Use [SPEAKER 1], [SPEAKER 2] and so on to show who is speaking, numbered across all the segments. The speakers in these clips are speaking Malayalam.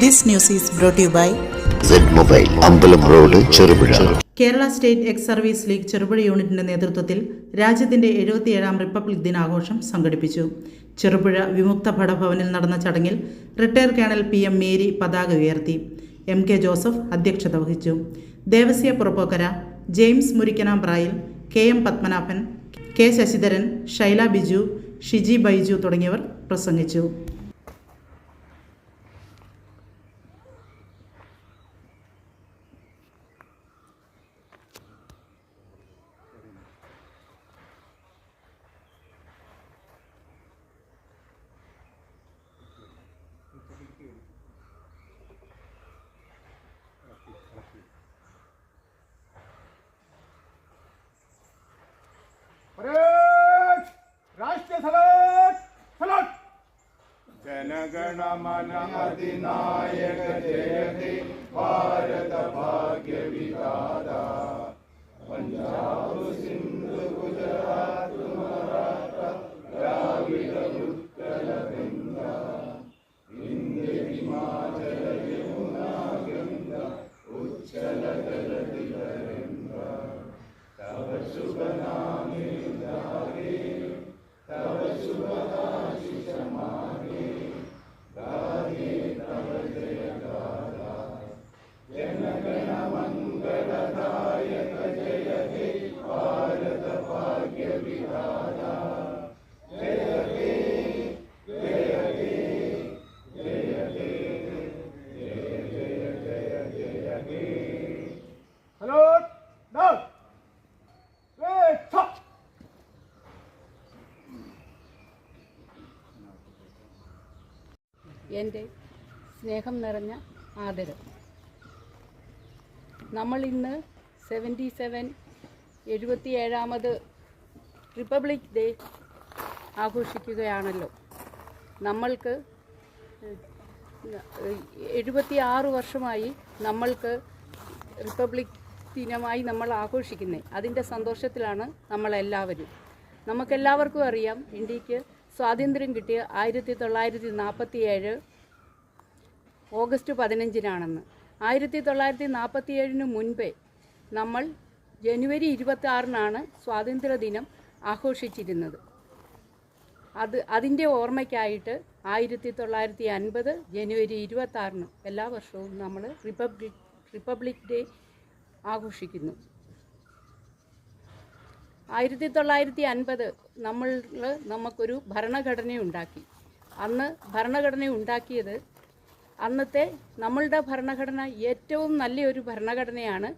[SPEAKER 1] This news is brought to you by
[SPEAKER 2] Z-Mobile, അമ്പലം road, Cherupuzha.
[SPEAKER 1] Kerala state ex service league Cherupuzha യൂണിറ്റിന്റെ നേതൃത്വത്തിൽ രാജ്യത്തിന്റെ 77ാം റിപ്പബ്ലിക് ദിനാഘോഷം സംഘടിപ്പിച്ചു. ചെറുപുഴ വിമുക്ത ഭടഭവനിൽ നടന്ന ചടങ്ങിൽ റിട്ടയർ കേണൽ PM മേരി പതാക ഉയർത്തി. MK ജോസഫ് അധ്യക്ഷത വഹിച്ചു. Devasya Purappokkara, James Murikkanamprayil, KM Padmanabhan, K Sasidharan, Shaila Biju, Shiji Baiju തുടങ്ങിയവർ പ്രസംഗിച്ചു.
[SPEAKER 3] जनगणमन अधिनायक जय हे भारत भाग्य विधाता पंजाब सिंध गुजरात मराठा द्राविड उत्कल गंगा विंध्य हिमाचल यमुना गंगा उच्चल जलधि तरंगा तव शुभ नामे जागे तव शुभ आशीष मागे गाहे तव जय गाथा जनगण मंगलदायक जय हे भारत भाग्य विधाता जय हे जय हे जय हे जय जय जय जय हे हेलो डाउन
[SPEAKER 4] എൻ്റെ സ്നേഹം നിറഞ്ഞ ആദരം. നമ്മൾ ഇന്ന് 77ാമത് റിപ്പബ്ലിക് ഡേ ആഘോഷിക്കുകയാണല്ലോ. നമ്മൾക്ക് 76 വർഷമായി നമ്മൾക്ക് റിപ്പബ്ലിക് ദിനമായി നമ്മൾ ആഘോഷിക്കുന്നത്. അതിൻ്റെ സന്തോഷത്തിലാണ് നമ്മളെല്ലാവരും. നമുക്കെല്ലാവർക്കും അറിയാം, ഇന്ത്യക്ക് സ്വാതന്ത്ര്യം കിട്ടിയ 1947 ഓഗസ്റ്റ് 15-നാണെന്ന്. 1947 മുൻപേ നമ്മൾ ജനുവരി 26-നാണ് സ്വാതന്ത്ര്യദിനം ആഘോഷിച്ചിരുന്നത്. അതിൻ്റെ ഓർമ്മയ്ക്കായിട്ട് 1950 ജനുവരി 26-ന് എല്ലാ വർഷവും നമ്മൾ റിപ്പബ്ലിക് ഡേ ആഘോഷിക്കുന്നു. 1950 നമുക്കൊരു ഭരണഘടനയുണ്ടാക്കി. അന്ന് ഭരണഘടന ഉണ്ടാക്കിയത്, അന്നത്തെ നമ്മളുടെ ഭരണഘടന ഏറ്റവും നല്ലൊരു ഭരണഘടനയാണ്.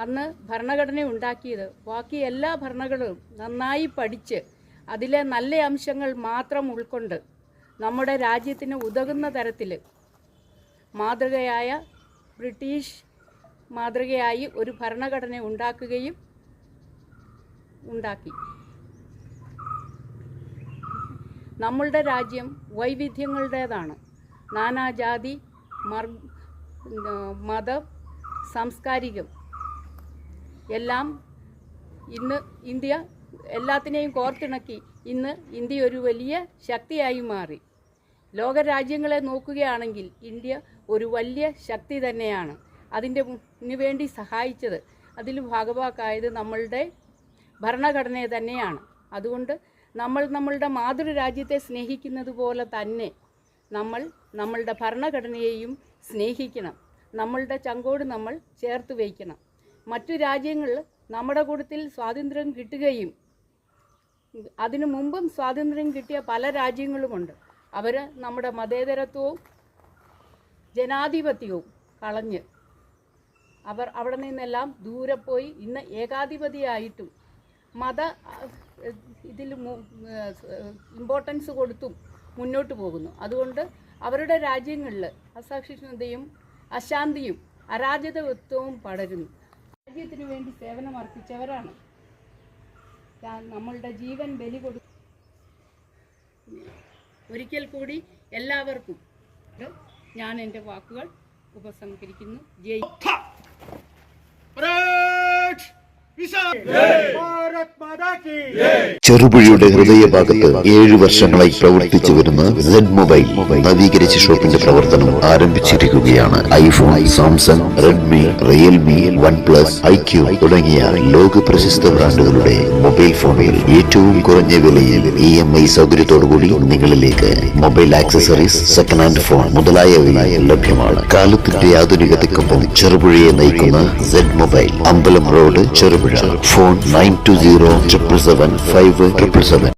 [SPEAKER 4] അന്ന് ഭരണഘടന ഉണ്ടാക്കിയത് ബാക്കി എല്ലാ ഭരണഘടനകളും നന്നായി പഠിച്ച് അതിലെ നല്ല അംശങ്ങൾ മാത്രം ഉൾക്കൊണ്ട് നമ്മുടെ രാജ്യത്തിന് ഉതകുന്ന തരത്തിൽ മാതൃകയായ ബ്രിട്ടീഷ് മാതൃകയായി ഒരു ഭരണഘടന ഉണ്ടാക്കി. നമ്മളുടെ രാജ്യം വൈവിധ്യങ്ങളുടേതാണ്. നാനാജാതി, മതം, സാംസ്കാരികം എല്ലാം ഇന്ന് ഇന്ത്യ എല്ലാത്തിനെയും കോർത്തിണക്കി ഇന്ന് ഇന്ത്യ ഒരു വലിയ ശക്തിയായി മാറി. ലോകരാജ്യങ്ങളെ നോക്കുകയാണെങ്കിൽ ഇന്ത്യ ഒരു വലിയ ശക്തി തന്നെയാണ്. അതിന് വേണ്ടി സഹായിച്ചത്, അതിൽ ഭാഗവാക്കായത് നമ്മളുടെ ഭരണഘടനയെ തന്നെയാണ്. അതുകൊണ്ട് നമ്മളുടെ മാതൃരാജ്യത്തെ സ്നേഹിക്കുന്നത് പോലെ തന്നെ നമ്മളുടെ ഭരണഘടനയെയും സ്നേഹിക്കണം. നമ്മളുടെ ചങ്കോട് നമ്മൾ ചേർത്ത് വയ്ക്കണം. മറ്റു രാജ്യങ്ങളിൽ നമ്മുടെ കൂട്ടത്തിൽ സ്വാതന്ത്ര്യം കിട്ടുകയും അതിനു മുമ്പും സ്വാതന്ത്ര്യം കിട്ടിയ പല രാജ്യങ്ങളുമുണ്ട്. അവർ നമ്മുടെ മതേതരത്വവും ജനാധിപത്യവും കളഞ്ഞ് അവർ അവിടെ നിന്നെല്ലാം ദൂരെ പോയി ഇന്ന് ഏകാധിപതിയായിട്ടും ഇതിൽ ഇമ്പോർട്ടൻസ് കൊടുത്തും മുന്നോട്ട് പോകുന്നു. അതുകൊണ്ട് അവരുടെ രാജ്യങ്ങളിൽ അസഹിഷ്ണുതയും അശാന്തിയും അരാജകത്വവും പടരുന്നു. രാജ്യത്തിനു വേണ്ടി സേവനം അർപ്പിച്ചവരാണ്. നമ്മളുടെ ജീവൻ ബലി കൊടുത്തു. ഒരിക്കൽ കൂടി എല്ലാവർക്കും ഞാൻ എൻ്റെ വാക്കുകൾ ഉപസംഹരിക്കുന്നു. ജയ്
[SPEAKER 3] भारत ഭാരത് മാതാ കി
[SPEAKER 2] ചെറുപുഴയുടെ ഹൃദയഭാഗത്ത് 7 വർഷങ്ങളായി പ്രവർത്തിച്ചു വരുന്ന സെഡ് മൊബൈൽ നവീകരിച്ച ഷോപ്പിന്റെ പ്രവർത്തനം ആരംഭിച്ചിരിക്കുകയാണ്. IPhone, Samsung, Redmi, Realme, OnePlus, iQOO തുടങ്ങിയ ലോക പ്രശസ്ത ബ്രാൻഡുകളുടെ മൊബൈൽ ഫോണുകൾ ഏറ്റവും കുറഞ്ഞ വിലയിൽ EMI സൗകര്യത്തോടുകൂടി നിങ്ങളിലേക്ക്. Mobile accessories, second hand phone മുതലായവ ലഭ്യമാണ്. കാലത്തിന്റെ ആധുനികതയ്ക്കൊപ്പം ചെറുപുഴയെ നയിക്കുന്ന സെഡ് മൊബൈൽ, അമ്പലം റോഡ്, ചെറുപുഴ. ഫോൺ 920777 5777.